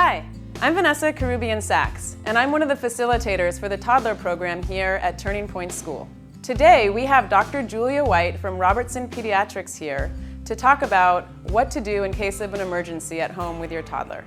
Hi, I'm Vanessa Karubian Saxe, and I'm one of the facilitators for the Toddler program here at Turning Point School. Today, we have Dr. Julia White from Robertson Pediatrics here to talk about what to do in case of an emergency at home with your toddler.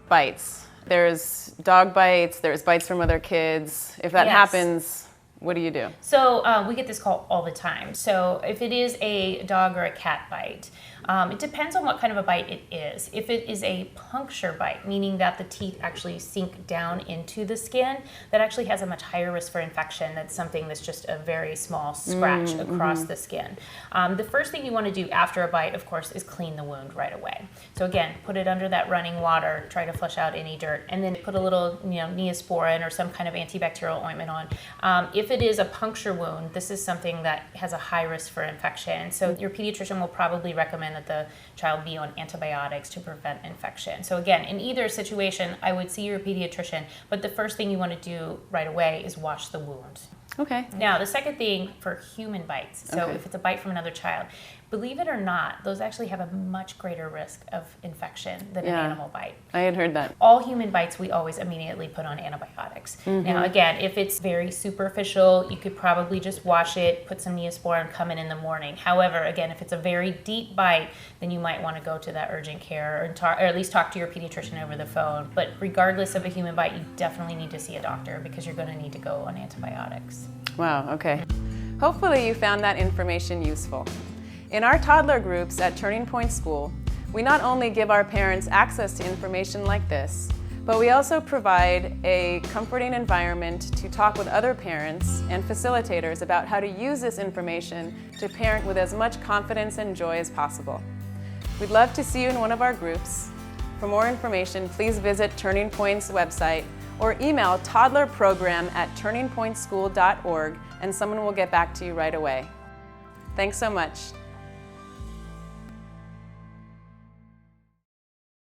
Bites. There's dog bites, there's bites from other kids. If that happens, what do you do? So we get this call all the time. So if it is a dog or a cat bite, it depends on what kind of a bite it is. If it is a puncture bite, meaning that the teeth actually sink down into the skin, that actually has a much higher risk for infection. That's something that's just a very small scratch across the skin. The first thing you want to do after a bite, of course, is clean the wound right away. So again, put it under that running water, try to flush out any dirt, and then put a little Neosporin or some kind of antibacterial ointment on. If it is a puncture wound, this is something that has a high risk for infection. So your pediatrician will probably recommend that the child be on antibiotics to prevent infection. So again, in either situation, I would see your pediatrician, but the first thing you want to do right away is wash the wound. Okay. Now, the second thing for human bites, so if it's a bite from another child, believe it or not, those actually have a much greater risk of infection than an animal bite. I had heard that. All human bites, we always immediately put on antibiotics. Now, again, if it's very superficial, you could probably just wash it, put some Neosporin, come in the morning. However, again, if it's a very deep bite, then you might want to go to that urgent care or at least talk to your pediatrician over the phone. But regardless of a human bite, you definitely need to see a doctor because you're going to need to go on antibiotics. Wow, okay. Hopefully you found that information useful. In our toddler groups at Turning Point School, we not only give our parents access to information like this, but we also provide a comforting environment to talk with other parents and facilitators about how to use this information to parent with as much confidence and joy as possible. We'd love to see you in one of our groups. For more information, please visit Turning Point's website or email toddlerprogram@turningpointschool.org and someone will get back to you right away. Thanks so much.